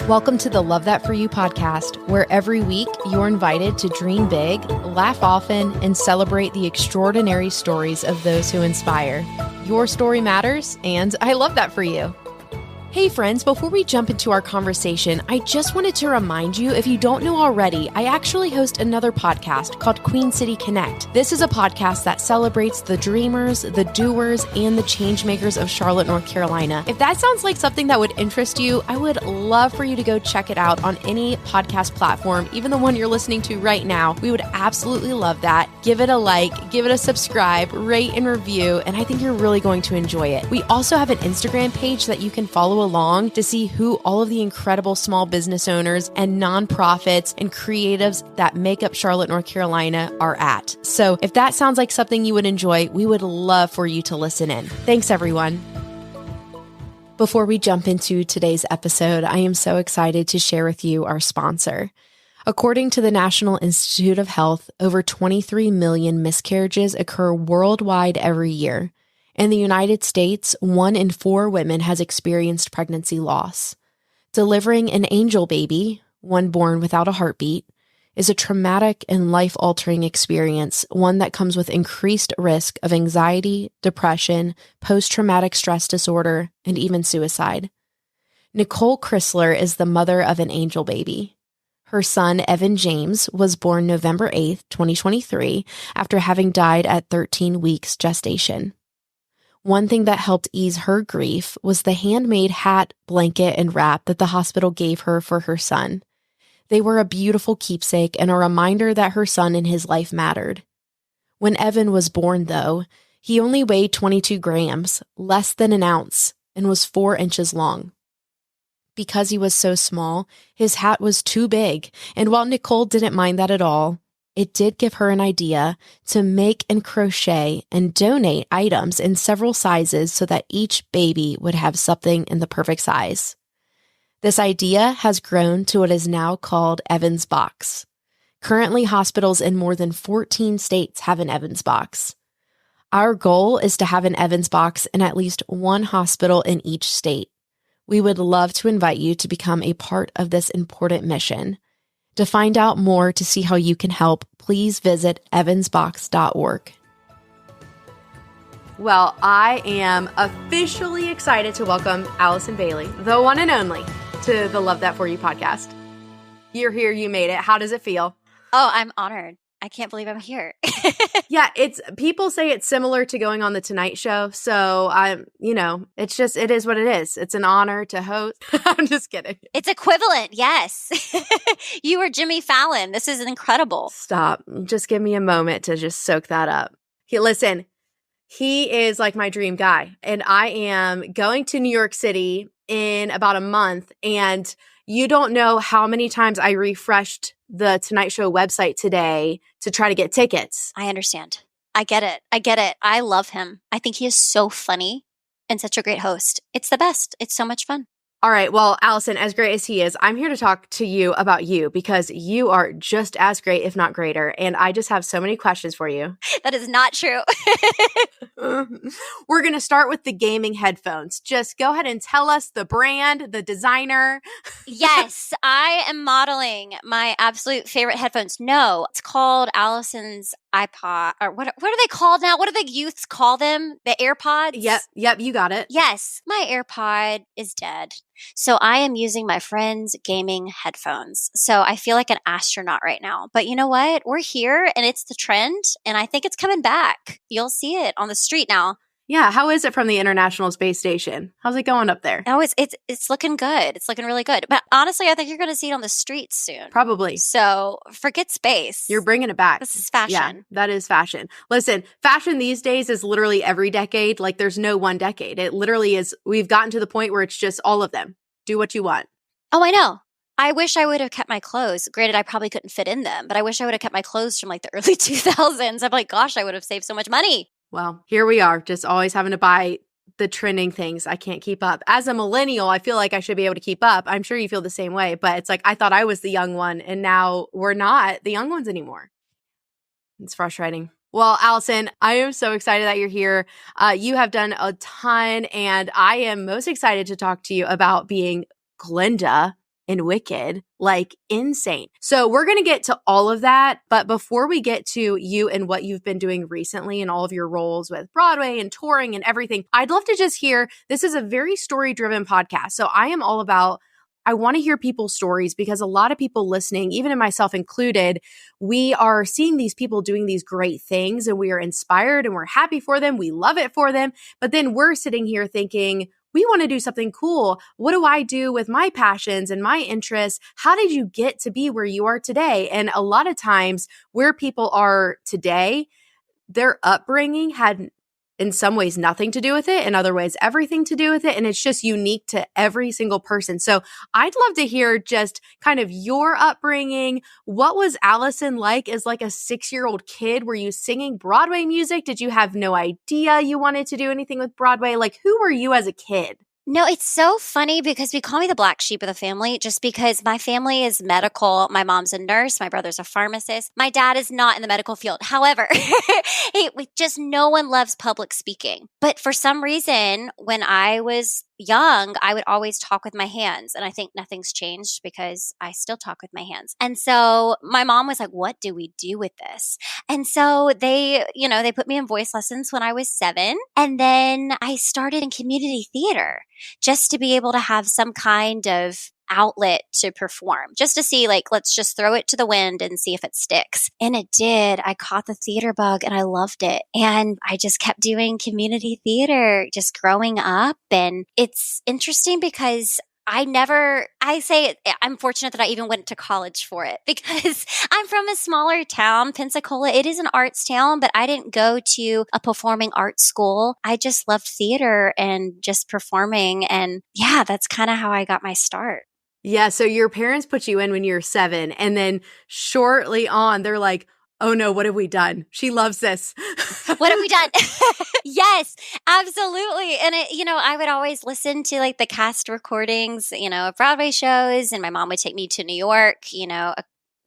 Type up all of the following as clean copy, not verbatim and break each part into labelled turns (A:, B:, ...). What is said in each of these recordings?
A: Welcome to the Love That For You podcast, where every week you're invited to dream big, laugh often, and celebrate the extraordinary stories of those who inspire. Your story matters, and I love that for you. Hey friends, before we jump into our conversation, I just wanted to remind you, if you don't know already, I actually host another podcast called Queen City Connect. This is a podcast that celebrates the dreamers, the doers, and the change makers of Charlotte, North Carolina. If that sounds like something that would interest you, I would love for you to go check it out on any podcast platform, even the one you're listening to right now. We would absolutely love that. Give it a like, give it a subscribe, rate and review, and I think you're really going to enjoy it. We also have an Instagram page that you can follow along to see who all of the incredible small business owners and nonprofits and creatives that make up Charlotte, North Carolina are at. So if that sounds like something you would enjoy, we would love for you to listen in. Thanks, everyone. Before we jump into today's episode, I am so excited to share with you our sponsor. According to the National Institute of Health, over 23 million miscarriages occur worldwide every year. In the United States, 1 in 4 women has experienced pregnancy loss. Delivering an angel baby, one born without a heartbeat, is a traumatic and life-altering experience, one that comes with increased risk of anxiety, depression, post-traumatic stress disorder, and even suicide. Nicole Chrysler is the mother of an angel baby. Her son, Evan James, was born November 8th, 2023, after having died at 13 weeks gestation. One thing that helped ease her grief was the handmade hat, blanket, and wrap that the hospital gave her for her son. They were a beautiful keepsake and a reminder that her son and his life mattered. When Evan was born, though, he only weighed 22 grams, less than an ounce, and was 4 inches long. Because he was so small, his hat was too big, and while Nicole didn't mind that at all, it did give her an idea to make and crochet and donate items in several sizes so that each baby would have something in the perfect size. This idea has grown to what is now called Evan's Box. Currently, hospitals in more than 14 states have an Evan's Box. Our goal is to have an Evan's Box in at least one hospital in each state. We would love to invite you to become a part of this important mission. To find out more to see how you can help, please visit evansbox.org. Well, I am officially excited to welcome Allison Bailey, the one and only, to the Love That For You podcast. You're here, you made it. How does it feel?
B: Oh, I'm honored. I can't believe I'm here.
A: Yeah, people say it's similar to going on the Tonight Show. So it is what it is. It's an honor to host. I'm just kidding.
B: It's equivalent. Yes. You are Jimmy Fallon. This is incredible.
A: Stop. Just give me a moment to just soak that up. Listen, he is like my dream guy. And I am going to New York City in about a month. And you don't know how many times I refreshed the Tonight Show website today to try to get tickets.
B: I understand. I get it. I love him. I think he is so funny and such a great host. It's the best. It's so much fun.
A: All right. Well, Allison, as great as he is, I'm here to talk to you about you because you are just as great, if not greater. And I just have so many questions for you.
B: That is not true.
A: We're going to start with the gaming headphones. Just go ahead and tell us the brand, the designer.
B: Yes, I am modeling my absolute favorite headphones. No, it's called Allison's iPod. Or what are they called now? What do the youths call them? The AirPods?
A: Yep, you got it.
B: Yes, my AirPod is dead. So I am using my friend's gaming headphones. So I feel like an astronaut right now. But you know what? We're here and it's the trend and I think it's coming back. You'll see it on the street now.
A: Yeah. How is it from the International Space Station? How's it going up there?
B: Oh, it's looking good. It's looking really good. But honestly, I think you're going to see it on the streets soon.
A: Probably.
B: So forget space.
A: You're bringing it back.
B: This is fashion.
A: Yeah, that is fashion. Listen, fashion these days is literally every decade. Like there's no one decade. It literally is. We've gotten to the point where it's just all of them. Do what you want.
B: Oh, I know. I wish I would have kept my clothes. Granted, I probably couldn't fit in them, but I wish I would have kept my clothes from like the early 2000s. I'm like, gosh, I would have saved so much money.
A: Well, here we are, just always having to buy the trending things. I can't keep up. As a millennial, I feel like I should be able to keep up. I'm sure you feel the same way, but it's like I thought I was the young one, and now we're not the young ones anymore. It's frustrating. Well, Allison, I am so excited that you're here. You have done a ton, and I am most excited to talk to you about being Glinda in Wicked, like insane. So we're going to get to all of that. But before we get to you and what you've been doing recently and all of your roles with Broadway and touring and everything, I'd love to just hear, this is a very story-driven podcast. So I am all about, I want to hear people's stories because a lot of people listening, even in myself included, we are seeing these people doing these great things and we are inspired and we're happy for them. We love it for them. But then we're sitting here thinking, we want to do something cool. What do I do with my passions and my interests? How did you get to be where you are today? And a lot of times where people are today, their upbringing had in some ways nothing to do with it, in other ways everything to do with it, and it's just unique to every single person. So I'd love to hear just kind of your upbringing. What was Allison like as like a 6-year-old kid? Were you singing Broadway music? Did you have no idea you wanted to do anything with Broadway? Like, who were you as a kid?
B: No, it's so funny because we call me the black sheep of the family just because my family is medical. My mom's a nurse. My brother's a pharmacist. My dad is not in the medical field. However, just no one loves public speaking. But for some reason, when I was young, I would always talk with my hands. And I think nothing's changed because I still talk with my hands. And so my mom was like, what do we do with this? And so they put me in voice lessons when I was 7. And then I started in community theater just to be able to have some kind of outlet to perform, just to see, like, let's just throw it to the wind and see if it sticks. And it did. I caught the theater bug and I loved it. And I just kept doing community theater just growing up. And it's interesting because I'm fortunate that I even went to college for it because I'm from a smaller town, Pensacola. It is an arts town, but I didn't go to a performing arts school. I just loved theater and just performing. And yeah, that's kind of how I got my start.
A: Yeah. So your parents put you in when you were 7, and then shortly on, they're like, oh no, what have we done? She loves this.
B: What have we done? Yes, absolutely. And I would always listen to like the cast recordings, of Broadway shows. And my mom would take me to New York, a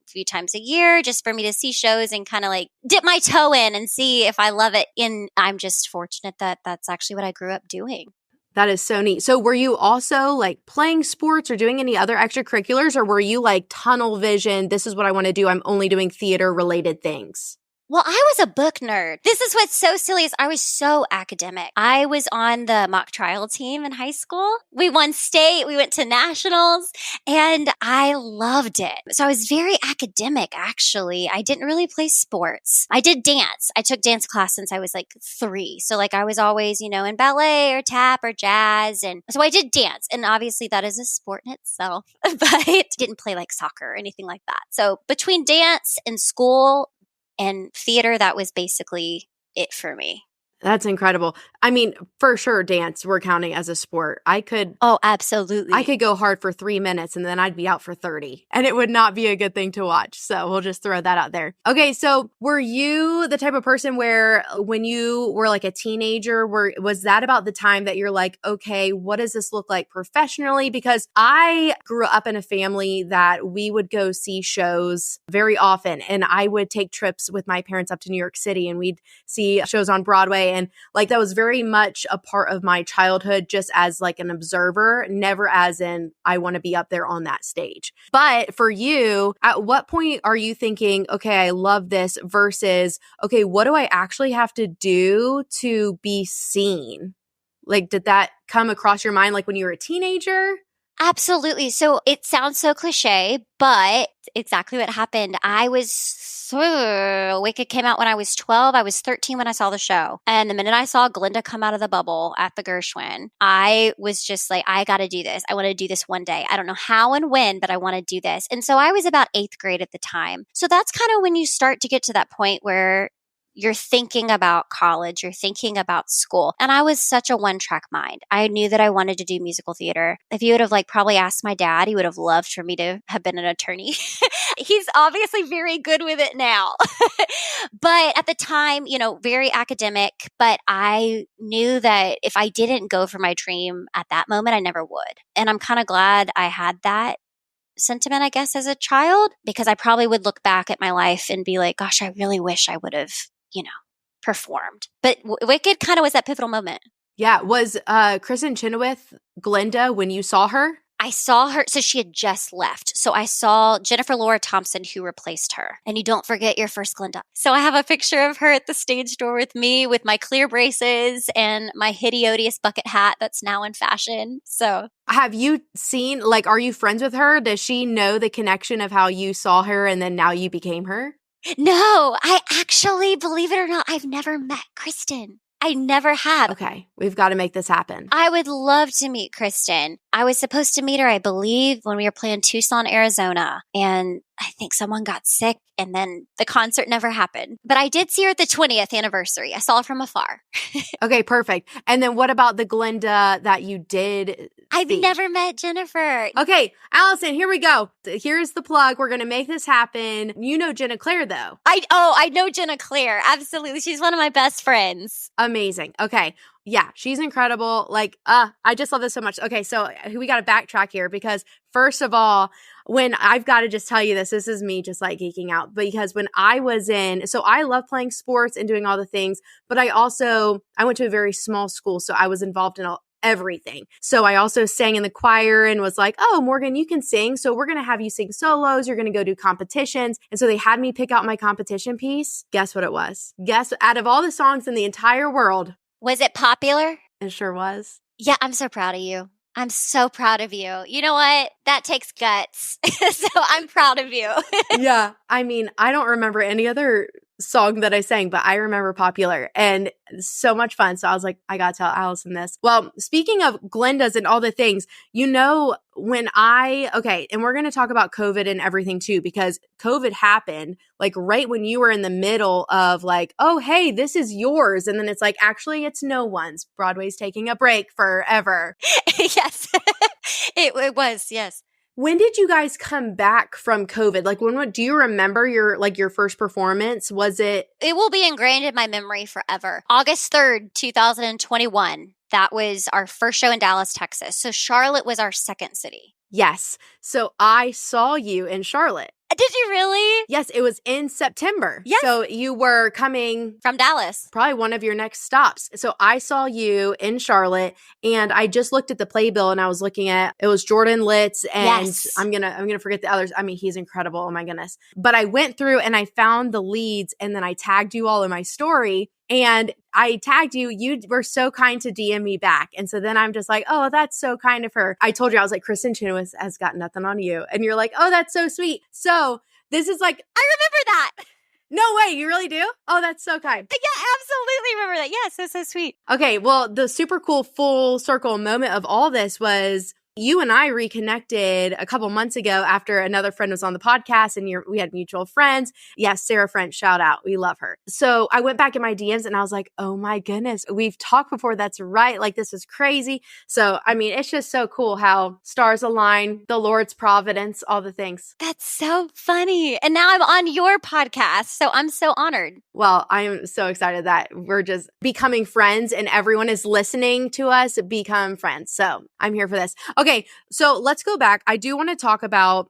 B: few times a year just for me to see shows and kind of like dip my toe in and see if I love it. And I'm just fortunate that that's actually what I grew up doing.
A: That is so neat. So were you also like playing sports or doing any other extracurriculars, or were you like tunnel vision? This is what I want to do. I'm only doing theater related things.
B: Well, I was a book nerd. This is what's so silly is I was so academic. I was on the mock trial team in high school. We won state. We went to nationals and I loved it. So I was very academic, actually. I didn't really play sports. I did dance. I took dance class since I was like 3. So like I was always, in ballet or tap or jazz. And so I did dance. And obviously that is a sport in itself, but didn't play like soccer or anything like that. So between dance and school and theater, that was basically it for me.
A: That's incredible. I mean, for sure, dance, we're counting as a sport.
B: Oh, absolutely.
A: I could go hard for 3 minutes and then I'd be out for 30 and it would not be a good thing to watch. So we'll just throw that out there. Okay. So were you the type of person where when you were like a teenager, was that about the time that you're like, okay, what does this look like professionally? Because I grew up in a family that we would go see shows very often. And I would take trips with my parents up to New York City and we'd see shows on Broadway. And like that was very much a part of my childhood, just as like an observer, never as in I want to be up there on that stage. But for you, at what point are you thinking, okay, I love this versus, okay, what do I actually have to do to be seen? Like, did that come across your mind like when you were a teenager?
B: Absolutely. So it sounds so cliche, but exactly what happened. Wicked came out when I was 12. I was 13 when I saw the show. And the minute I saw Glinda come out of the bubble at the Gershwin, I was just like, I got to do this. I want to do this one day. I don't know how and when, but I want to do this. And so I was about 8th grade at the time. So that's kind of when you start to get to that point where you're thinking about college, you're thinking about school. And I was such a one-track mind. I knew that I wanted to do musical theater. If you would have probably asked my dad, he would have loved for me to have been an attorney. He's obviously very good with it now. But at the time, very academic, but I knew that if I didn't go for my dream at that moment, I never would. And I'm kind of glad I had that sentiment, I guess, as a child, because I probably would look back at my life and be like, gosh, I really wish I would have performed. But Wicked kind of was that pivotal moment.
A: Yeah. Was Kristen Chenoweth Glinda when you saw her?
B: I saw her. So she had just left. So I saw Jennifer Laura Thompson, who replaced her. And you don't forget your first Glinda. So I have a picture of her at the stage door with me with my clear braces and my hideous bucket hat that's now in fashion. So
A: have you seen, like, are you friends with her? Does she know the connection of how you saw her and then now you became her?
B: No, I actually, believe it or not, I've never met Kristen. I never have.
A: Okay, we've got to make this happen.
B: I would love to meet Kristen. I was supposed to meet her, I believe, when we were playing Tucson, Arizona. And I think someone got sick and then the concert never happened. But I did see her at the 20th anniversary. I saw her from afar.
A: Okay, perfect. And then what about the Glinda that you did
B: I've
A: see?
B: never met Jennifer.
A: Okay, Allison, here we go. Here's the plug. We're going to make this happen. You know Jenna Claire, though.
B: I know Jenna Claire. Absolutely. She's one of my best friends.
A: Amazing. Okay. Yeah, she's incredible. Like, I just love this so much. Okay, so we got to backtrack here because first of all, when I've got to just tell you this is me just like geeking out because when I was so I love playing sports and doing all the things, but I went to a very small school, so I was involved in everything. So I also sang in the choir and was like, oh, Morgan, you can sing. So we're going to have you sing solos. You're going to go do competitions. And so they had me pick out my competition piece. Guess what it was? Guess out of all the songs in the entire world.
B: Was it popular?
A: It sure was.
B: Yeah, I'm so proud of you. I'm so proud of you. You know what? That takes guts. So I'm proud of you.
A: Yeah. I mean, I don't remember any other song that I sang, but I remember Popular and so much fun. So I was like, I got to tell Allison this. Well, speaking of Glindas and all the things, and we're going to talk about COVID and everything too, because COVID happened like right when you were in the middle of like, oh, hey, this is yours. And then it's like, actually, it's no one's. Broadway's taking a break forever.
B: Yes, it was. Yes.
A: When did you guys come back from COVID? Like, do you remember your first performance? Was it?
B: It will be ingrained in my memory forever. August 3rd, 2021. That was our first show in Dallas, Texas. So Charlotte was our second city.
A: Yes. So I saw you in Charlotte.
B: Did you really?
A: Yes, it was in September.
B: Yes.
A: So you were coming
B: from Dallas.
A: Probably one of your next stops. So I saw you in Charlotte and I just looked at the playbill and I was looking at, it was Jordan Litz and
B: yes.
A: I'm going to forget the others. I mean, he's incredible. Oh my goodness. But I went through and I found the leads and then I tagged you all in my story. And I tagged you. You were so kind to DM me back. And so then I'm just like, oh, that's so kind of her. I told you, I was like, Kristen Chenoweth has got nothing on you. And you're like, oh, that's so sweet. So this is like,
B: I remember that.
A: No way. You really do? Oh, that's so kind.
B: Yeah, absolutely remember that. Yeah, so sweet.
A: Okay. Well, the super cool full circle moment of all this was you and I reconnected a couple months ago after another friend was on the podcast and we had mutual friends. Yes, Sarah French, shout out. We love her. So I went back in my DMs and I was like, oh my goodness, we've talked before. That's right. Like, this is crazy. So, I mean, it's just so cool how stars align, the Lord's providence, all the things.
B: That's so funny. And now I'm on your podcast. So I'm so honored.
A: Well, I am so excited that we're just becoming friends and everyone is listening to us become friends. So I'm here for this. Okay, so let's go back. I do want to talk about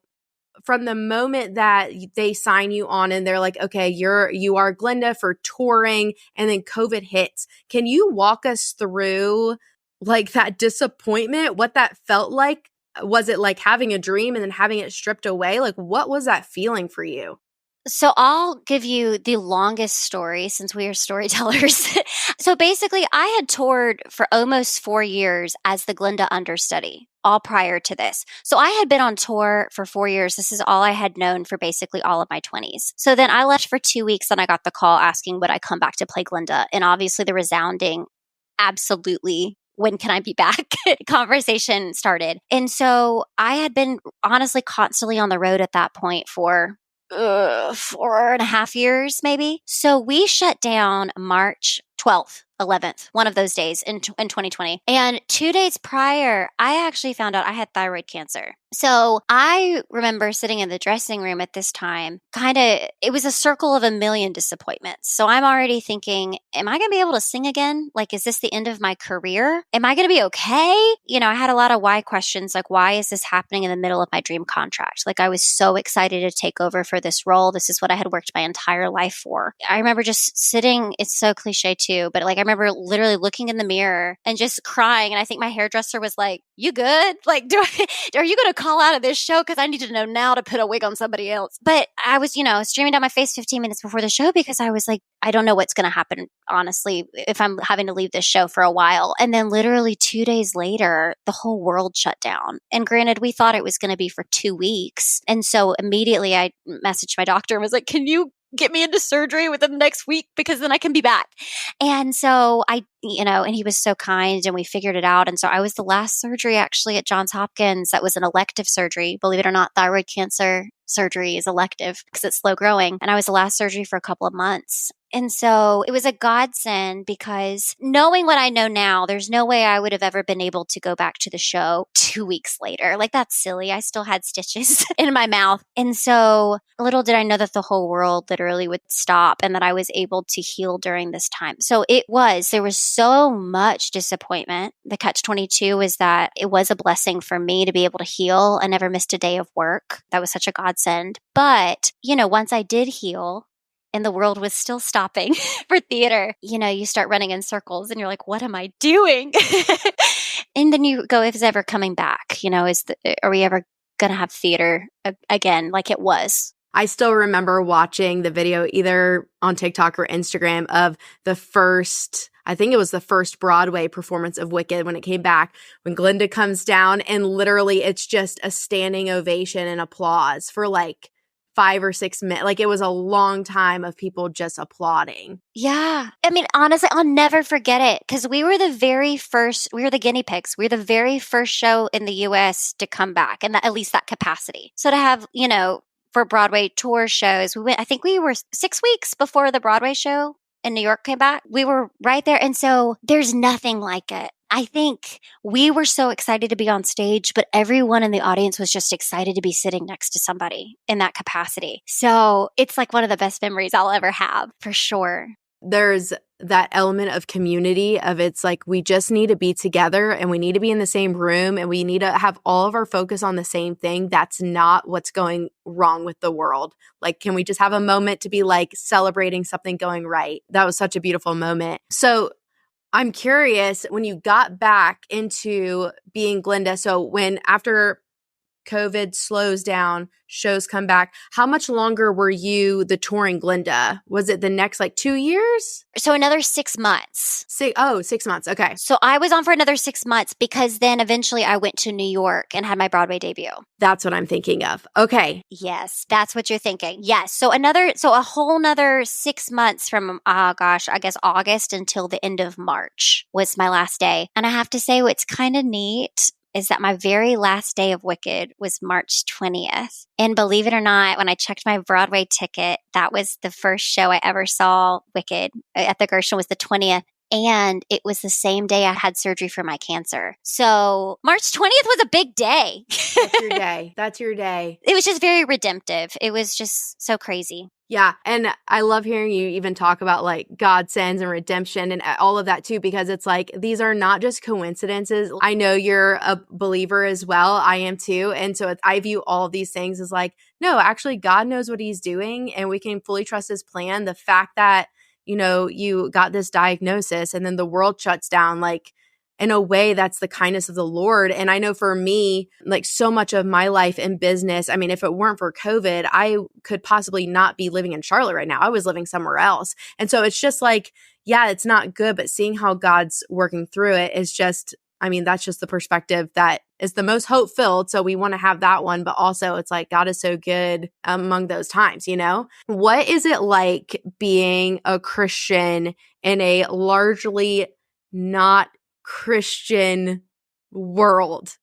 A: from the moment that they sign you on and they're like, okay, you are Glinda for touring and then COVID hits. Can you walk us through like that disappointment, what that felt like? Was it like having a dream and then having it stripped away? Like, what was that feeling for you?
B: So I'll give you the longest story since we are storytellers. So basically, I had toured for almost 4 years as the Glinda understudy, all prior to this. So I had been on tour for 4 years. This is all I had known for basically all of my 20s. So then I left for 2 weeks and I got the call asking would I come back to play Glinda. And obviously the resounding, absolutely, when can I be back? Conversation started. And so I had been honestly constantly on the road at that point for 4.5 years, maybe. So we shut down March 12th, 11th, one of those days in 2020. And 2 days prior, I actually found out I had thyroid cancer. So I remember sitting in the dressing room at this time, it was a circle of a million disappointments. So I'm already thinking, am I going to be able to sing again? Like, is this the end of my career? Am I going to be okay? You know, I had a lot of why questions, like, why is this happening in the middle of my dream contract? Like, I was so excited to take over for this role. This is what I had worked my entire life for. I remember just sitting, it's so cliche too, but like, I remember literally looking in the mirror and just crying. And I think my hairdresser was like, you good? Like, are you going to call out of this show? Because I need to know now to put a wig on somebody else. But I was, streaming down my face 15 minutes before the show because I was like, I don't know what's going to happen, honestly, if I'm having to leave this show for a while. And then literally 2 days later, the whole world shut down. And granted, we thought it was going to be for 2 weeks. And so immediately I messaged my doctor and was like, can you get me into surgery within the next week because then I can be back. And so and he was so kind and we figured it out. And so I was the last surgery actually at Johns Hopkins. That was an elective surgery. Believe it or not, thyroid cancer surgery is elective because it's slow growing. And I was the last surgery for a couple of months. And so it was a godsend because knowing what I know now, there's no way I would have ever been able to go back to the show 2 weeks later. Like, that's silly. I still had stitches in my mouth. And so little did I know that the whole world literally would stop and that I was able to heal during this time. So there was so much disappointment. The catch-22 is that it was a blessing for me to be able to heal. I never missed a day of work. That was such a godsend. But, once I did heal, and the world was still stopping for theater, you start running in circles and you're like, what am I doing? And then you go, if it's ever coming back, are we ever going to have theater again like it was?
A: I still remember watching the video either on TikTok or Instagram of I think it was the first Broadway performance of Wicked when it came back, when Glinda comes down and literally it's just a standing ovation and applause for like 5 or 6 minutes. Like, it was a long time of people just applauding.
B: Yeah. I mean, honestly, I'll never forget it because we were the guinea pigs. We were the very first show in the US to come back and at least that capacity. So to have, for Broadway tour shows, I think we were 6 weeks before the Broadway show in New York came back. We were right there. And so there's nothing like it. I think we were so excited to be on stage, but everyone in the audience was just excited to be sitting next to somebody in that capacity. So it's like one of the best memories I'll ever have, for sure.
A: There's that element of community of it's like we just need to be together and we need to be in the same room and we need to have all of our focus on the same thing. That's not what's going wrong with the world. Like, can we just have a moment to be like celebrating something going right? That was such a beautiful moment. So I'm curious, when you got back into being Glinda, so after COVID slows down, shows come back, how much longer were you the touring Glinda? Was it the next 2 years?
B: So another 6 months.
A: 6 months. Okay.
B: So I was on for another 6 months because then eventually I went to New York and had my Broadway debut.
A: That's what I'm thinking of. Okay.
B: Yes, that's what you're thinking. Yes. So a whole nother 6 months from, I guess August until the end of March was my last day. And I have to say what's kind of neat is that my very last day of Wicked was March 20th. And believe it or not, when I checked my Broadway ticket, that was the first show I ever saw Wicked at the Gershwin was the 20th. And it was the same day I had surgery for my cancer. So March 20th was a big day.
A: That's your day. That's your day.
B: It was just very redemptive. It was just so crazy.
A: Yeah. And I love hearing you even talk about godsends and redemption and all of that too, because it's like, these are not just coincidences. I know you're a believer as well. I am too. And so I view all of these things as no, actually God knows what he's doing and we can fully trust his plan. The fact that, you got this diagnosis and then the world shuts down, in a way, that's the kindness of the Lord. And I know for me, so much of my life and business, I mean, if it weren't for COVID, I could possibly not be living in Charlotte right now. I was living somewhere else. And so it's just yeah, it's not good, but seeing how God's working through it is just, that's just the perspective that is the most hope-filled. So we want to have that one, but also it's God is so good among those times, What is it like being a Christian in a largely not Christian world?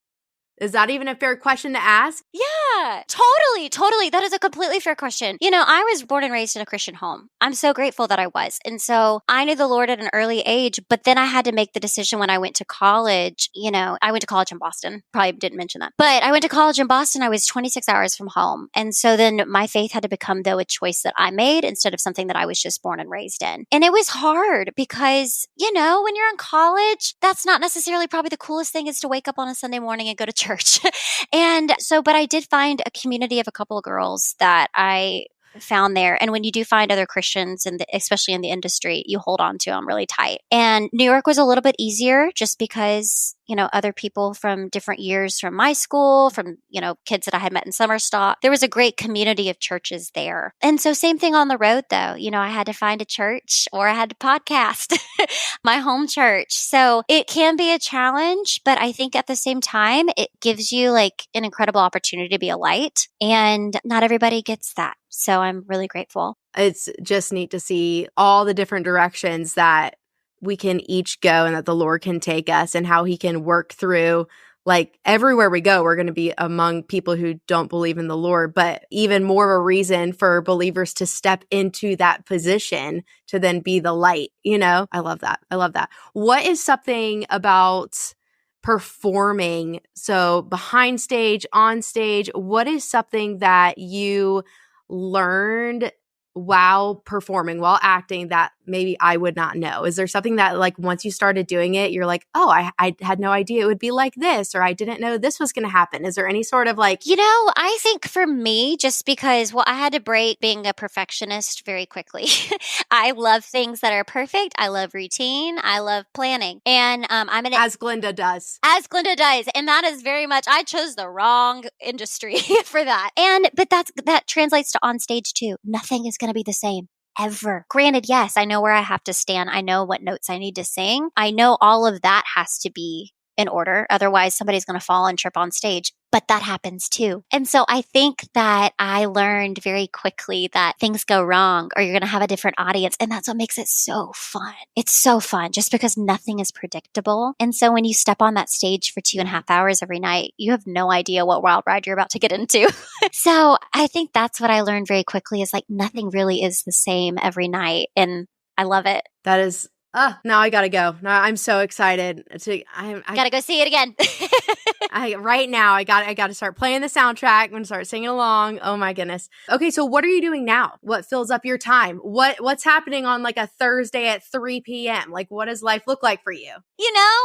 A: Is that even a fair question to ask?
B: Yeah, totally. That is a completely fair question. I was born and raised in a Christian home. I'm so grateful that I was. And so I knew the Lord at an early age, but then I had to make the decision when I went to college. I went to college in Boston. Probably didn't mention that. But I went to college in Boston. I was 26 hours from home. And so then my faith had to become, though, a choice that I made instead of something that I was just born and raised in. And it was hard because, when you're in college, that's not necessarily probably the coolest thing is to wake up on a Sunday morning and go to church. And so, but I did find a community of a couple of girls that I found there. And when you do find other Christians, especially in the industry, you hold on to them really tight. And New York was a little bit easier just because, other people from different years from my school, from, kids that I had met in summer stock, there was a great community of churches there. And so same thing on the road though, I had to find a church or I had to podcast my home church. So it can be a challenge, but I think at the same time, it gives you like an incredible opportunity to be a light, and not everybody gets that. So I'm really grateful.
A: It's just neat to see all the different directions that we can each go and that the Lord can take us, and how he can work through, like, everywhere we go, we're going to be among people who don't believe in the Lord, but even more of a reason for believers to step into that position to then be the light. I love that. I love that. What is something about performing, so behind stage, on stage, what is something that you learned while performing, while acting, that maybe I would not know? Is there something that, like, once you started doing it, you're like, oh, I had no idea it would be like this, or I didn't know this was going to happen? Is there any sort of like...
B: I think for me, just because, I had to break being a perfectionist very quickly. I love things that are perfect. I love routine. I love planning. And
A: As Glinda does.
B: As Glinda does. And that is very much, I chose the wrong industry for that. But that translates to on stage too. Nothing is going to be the same ever. Granted, yes, I know where I have to stand. I know what notes I need to sing. I know all of that has to be in order. Otherwise, somebody's going to fall and trip on stage. But that happens too. And so I think that I learned very quickly that things go wrong or you're going to have a different audience. And that's what makes it so fun. It's so fun just because nothing is predictable. And so when you step on that stage for 2.5 hours every night, you have no idea what wild ride you're about to get into. So I think that's what I learned very quickly, is like nothing really is the same every night. And I love it.
A: That is... now I gotta go. Now I'm so excited I
B: gotta go see it again.
A: Right now I gotta start playing the soundtrack. I'm gonna start singing along. Oh my goodness. Okay, so what are you doing now? What fills up your time? What's happening on like a Thursday at 3 p.m.? Like, what does life look like for you?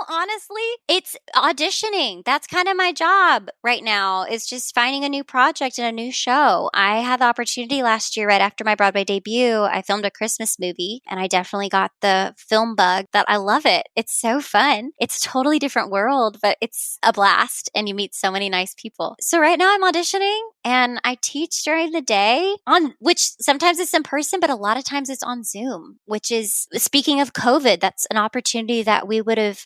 B: Honestly, it's auditioning. That's kind of my job right now, is just finding a new project and a new show. I had the opportunity last year, right after my Broadway debut, I filmed a Christmas movie, and I definitely got the film bug that I love it. It's so fun. It's a totally different world, but it's a blast, and you meet so many nice people. So right now I'm auditioning, and I teach during the day, which sometimes it's in person, but a lot of times it's on Zoom, which is, speaking of COVID, that's an opportunity that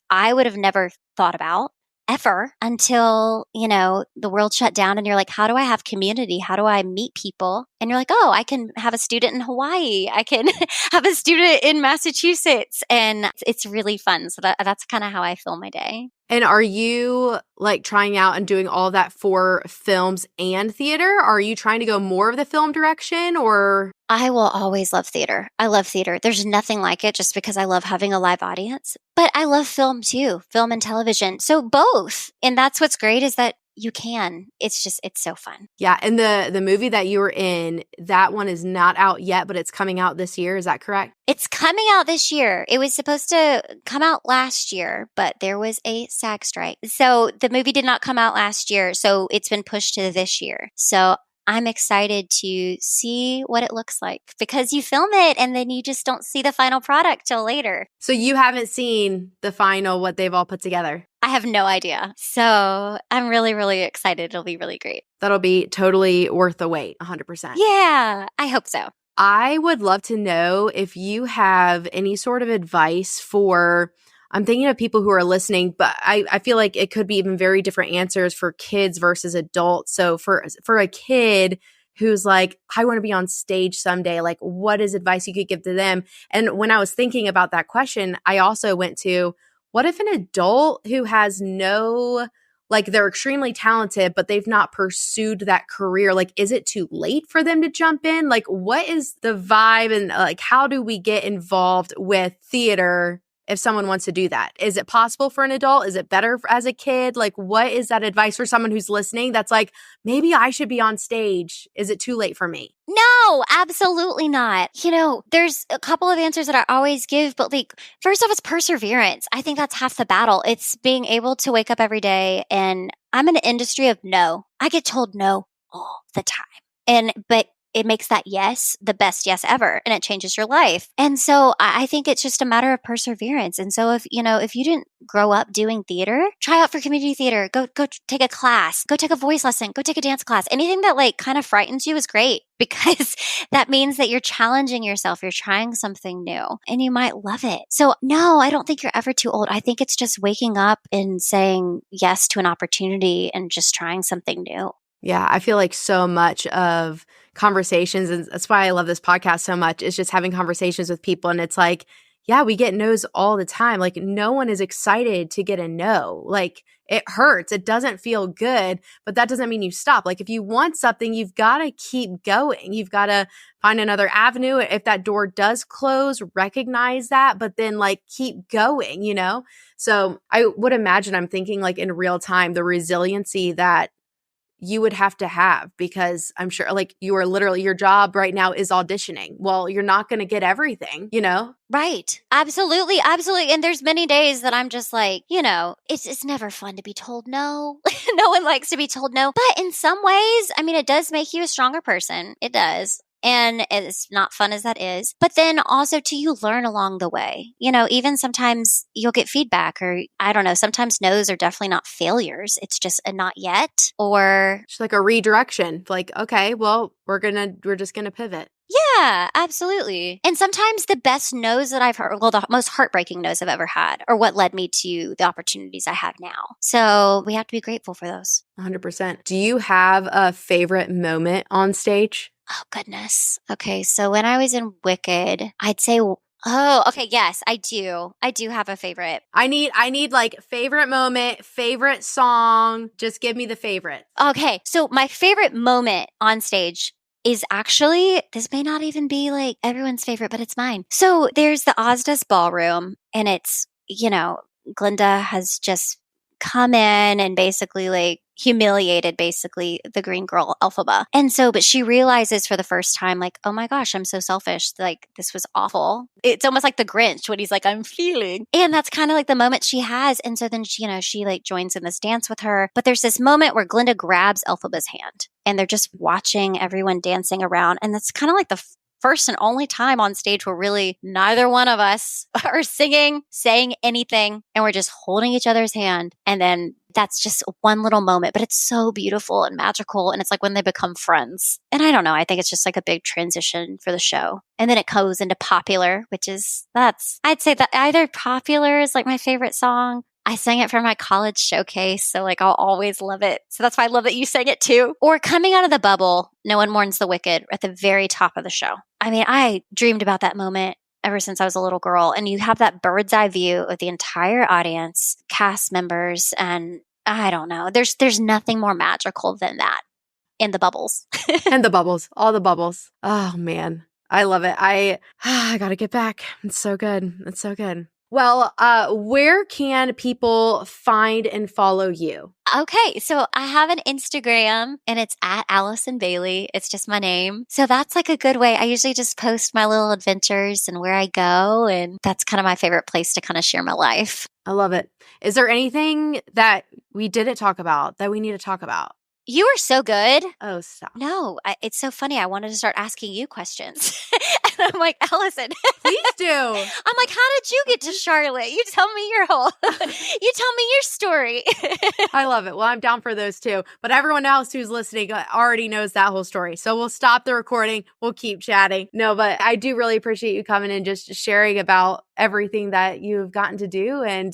B: I would have never thought about ever until, the world shut down, and you're like, how do I have community? How do I meet people? And you're like, oh, I can have a student in Hawaii. I can have a student in Massachusetts. And it's really fun. So that's kind of how I fill my day.
A: And are you like trying out and doing all that for films and theater? Are you trying to go more of the film direction, or?
B: I will always love theater. I love theater. There's nothing like it, just because I love having a live audience. But I love film too, film and television. So both. And that's what's great, is that you can. It's so fun.
A: Yeah. And the movie that you were in, that one is not out yet, but it's coming out this year. Is that correct?
B: It's coming out this year. It was supposed to come out last year, but there was a SAG strike. So the movie did not come out last year. So it's been pushed to this year. So I'm excited to see what it looks like, because you film it and then you just don't see the final product till later.
A: So you haven't seen the final, what they've all put together?
B: I have no idea. So I'm really, really excited. It'll be really great.
A: That'll be totally worth the wait, 100%.
B: Yeah, I hope so.
A: I would love to know if you have any sort of advice for, I'm thinking of people who are listening, but I feel like it could be even very different answers for kids versus adults. So for a kid who's like, I want to be on stage someday, like, what is advice you could give to them? And when I was thinking about that question, I also went to, what if an adult who has they're extremely talented, but they've not pursued that career? Like, is it too late for them to jump in? Like, what is the vibe, and like, how do we get involved with theater if someone wants to do that? Is it possible for an adult? Is it better as a kid? Like, what is that advice for someone who's listening that's like, maybe I should be on stage? Is it too late for me?
B: No, absolutely not. There's a couple of answers that I always give, but like, first off, it's perseverance. I think that's half the battle. It's being able to wake up every day, and I'm in an industry of no. I get told no all the time. But it makes that yes the best yes ever, and it changes your life. And so I think it's just a matter of perseverance. And so if you didn't grow up doing theater, try out for community theater. Go take a class. Go take a voice lesson. Go take a dance class. Anything that like kind of frightens you is great, because that means that you're challenging yourself. You're trying something new and you might love it. So no, I don't think you're ever too old. I think it's just waking up and saying yes to an opportunity and just trying something new.
A: Yeah, I feel like so much of conversations, and that's why I love this podcast so much, is just having conversations with people. And it's like, yeah, we get no's all the time. Like, no one is excited to get a no. Like, it hurts. It doesn't feel good, but that doesn't mean you stop. Like, if you want something, you've got to keep going. You've got to find another avenue. If that door does close, recognize that, but then like keep going, So I would imagine, I'm thinking like in real time, the resiliency that you would have to have, because I'm sure like you are literally, your job right now is auditioning. Well, you're not going to get everything,
B: Right. Absolutely. Absolutely. And there's many days that I'm just like, it's never fun to be told no. No one likes to be told no. But in some ways, I mean, it does make you a stronger person. It does. And it's not fun as that is. But then also too, you learn along the way. Even sometimes you'll get feedback, or I don't know, sometimes no's are definitely not failures. It's just a not yet, or
A: it's like a redirection. Like, okay, well, we're just gonna pivot.
B: Yeah, absolutely. And sometimes the best no's that I've heard, well, the most heartbreaking no's I've ever had, are what led me to the opportunities I have now. So we have to be grateful for those.
A: 100%. Do you have a favorite moment on stage?
B: Oh, goodness. Okay. So when I was in Wicked, I'd say, oh, okay. Yes, I do. I do have a favorite.
A: I need like favorite moment, favorite song. Just give me the favorite.
B: Okay. So my favorite moment on stage is actually, this may not even be like everyone's favorite, but it's mine. So there's the Ozda's ballroom, and it's, Glinda has just come in and basically like humiliated basically the green girl Elphaba. And so, but she realizes for the first time, like, oh my gosh, I'm so selfish. Like, this was awful. It's almost like the Grinch when he's like, I'm feeling. And that's kind of like the moment she has. And so then, she like joins in this dance with her. But there's this moment where Glinda grabs Elphaba's hand and they're just watching everyone dancing around. And that's kind of like the first and only time on stage where really neither one of us are singing, saying anything, and we're just holding each other's hand. And then that's just one little moment, but it's so beautiful and magical. And it's like when they become friends. And I don't know, I think it's just like a big transition for the show. And then it goes into Popular, which is, I'd say that either Popular is like my favorite song. I sang it for my college showcase, so like I'll always love it. So that's why I love that you sang it too. Or Coming Out of the Bubble, No One Mourns the Wicked, at the very top of the show. I mean, I dreamed about that moment ever since I was a little girl. And you have that bird's eye view of the entire audience, cast members, and I don't know. There's nothing more magical than that. In the bubbles.
A: And the bubbles. All the bubbles. Oh man. I love it. I gotta get back. It's so good. It's so good. Well, where can people find and follow you?
B: Okay, so I have an Instagram and it's at Allison Bailey. It's just my name. So that's like a good way. I usually just post my little adventures and where I go. And that's kind of my favorite place to kind of share my life.
A: I love it. Is there anything that we didn't talk about that we need to talk about?
B: You are so good.
A: Oh, stop.
B: No, it's so funny. I wanted to start asking you questions. And I'm like, Allison.
A: Please do.
B: I'm like, how did you get to Charlotte? You tell me your story.
A: I love it. Well, I'm down for those too. But everyone else who's listening already knows that whole story. So we'll stop the recording. We'll keep chatting. No, but I do really appreciate you coming and just sharing about everything that you've gotten to do, and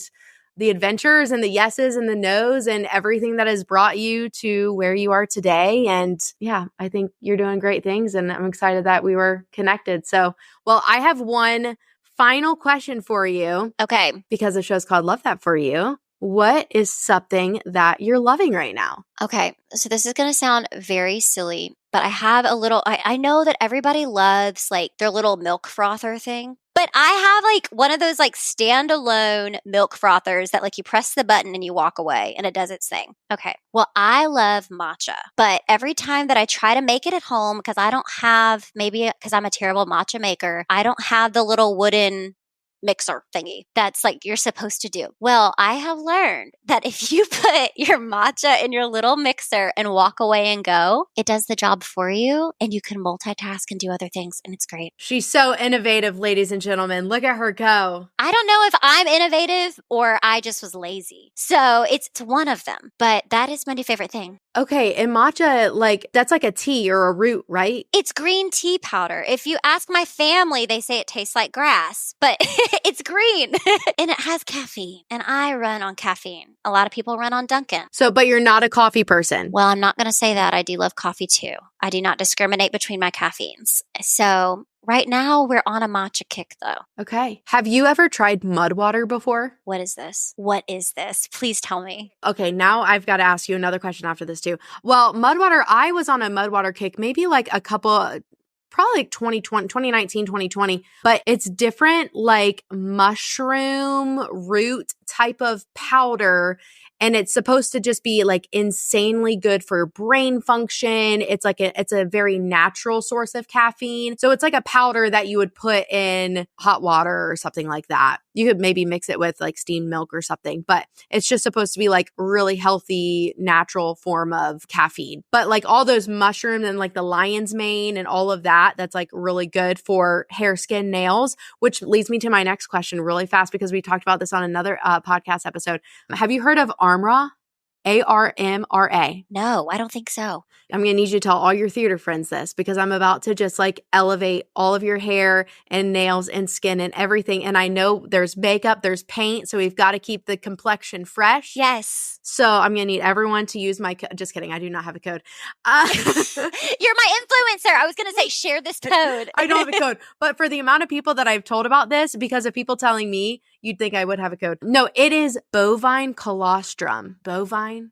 A: the adventures and the yeses and the nos and everything that has brought you to where you are today. And yeah, I think you're doing great things, and I'm excited that we were connected. So, well, I have one final question for you.
B: Okay.
A: Because the show's called Love That For You. What is something that you're loving right now?
B: Okay. So this is going to sound very silly, but I have a little, I know that everybody loves like their little milk frother thing. But I have like one of those like standalone milk frothers that like you press the button and you walk away and it does its thing. Okay. Well, I love matcha, but every time that I try to make it at home, because I don't have, maybe because I'm a terrible matcha maker, I don't have the little wooden mixer thingy that's like you're supposed to do. Well, I have learned that if you put your matcha in your little mixer and walk away and go, it does the job for you and you can multitask and do other things, and it's great.
A: She's so innovative, ladies and gentlemen. Look at her go.
B: I don't know if I'm innovative or I just was lazy. So it's one of them, but that is my new favorite thing.
A: Okay, and matcha, like, that's like a tea or a root, right?
B: It's green tea powder. If you ask my family, they say it tastes like grass, but it's green and it has caffeine. And I run on caffeine. A lot of people run on Dunkin'.
A: So, but you're not a coffee person.
B: Well, I'm not going to say that. I do love coffee too. I do not discriminate between my caffeines. So right now we're on a matcha kick though.
A: Okay. Have you ever tried mud water before?
B: What is this? What is this? Please tell me.
A: Okay, now I've got to ask you another question after this too. Well, mud water, I was on a mud water kick maybe like probably like 2019, 2020, but it's different, like mushroom root type of powder. And it's supposed to just be like insanely good for brain function. It's like it's a very natural source of caffeine. So it's like a powder that you would put in hot water or something like that. You could maybe mix it with like steamed milk or something, but it's just supposed to be like really healthy, natural form of caffeine. But like all those mushrooms and like the lion's mane and all of that, that's like really good for hair, skin, nails, which leads me to my next question really fast because we talked about this on another podcast episode. Have you heard of Armra? ARMRA.
B: No, I don't think so.
A: I'm going to need you to tell all your theater friends this because I'm about to just like elevate all of your hair and nails and skin and everything. And I know there's makeup, there's paint, so we've got to keep the complexion fresh.
B: Yes.
A: So I'm going to need everyone to use my just kidding. I do not have a code.
B: You're my influencer. I was going to say share this code.
A: I don't have a code. But for the amount of people that I've told about this, because of people telling me, you'd think I would have a code. No, it is bovine colostrum. Bovine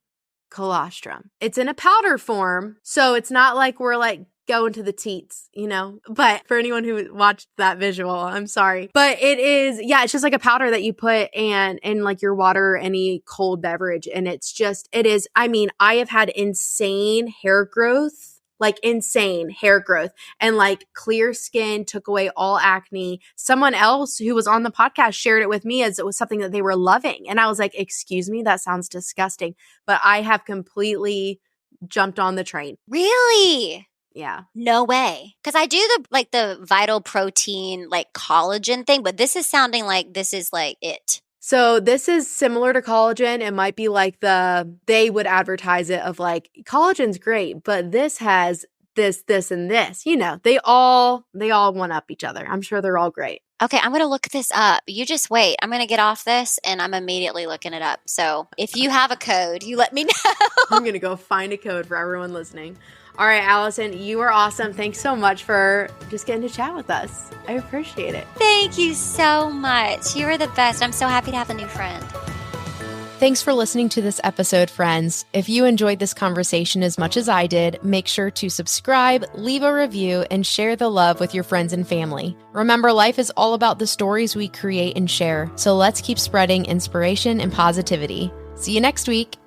A: colostrum. It's in a powder form. So it's not like we're like going to the teats, you know? But for anyone who watched that visual, I'm sorry. But it is, yeah, it's just like a powder that you put in like your water, any cold beverage. And it's just, it is, I mean, I have had insane hair growth. Like insane hair growth and like clear skin, took away all acne. Someone else who was on the podcast shared it with me as it was something that they were loving. And I was like, excuse me, that sounds disgusting. But I have completely jumped on the train.
B: Really?
A: Yeah.
B: No way. Because I do the vital protein, like collagen thing, but this is sounding like this is like it.
A: So this is similar to collagen. It might be like they would advertise it of like, collagen's great, but this has this, and this. You know, they all one up each other. I'm sure they're all great.
B: Okay, I'm going to look this up. You just wait. I'm going to get off this and I'm immediately looking it up. So if you have a code, you let me know.
A: I'm going to go find a code for everyone listening. All right, Allison, you are awesome. Thanks so much for just getting to chat with us. I appreciate it.
B: Thank you so much. You are the best. I'm so happy to have a new friend.
A: Thanks for listening to this episode, friends. If you enjoyed this conversation as much as I did, make sure to subscribe, leave a review, and share the love with your friends and family. Remember, life is all about the stories we create and share, so let's keep spreading inspiration and positivity. See you next week.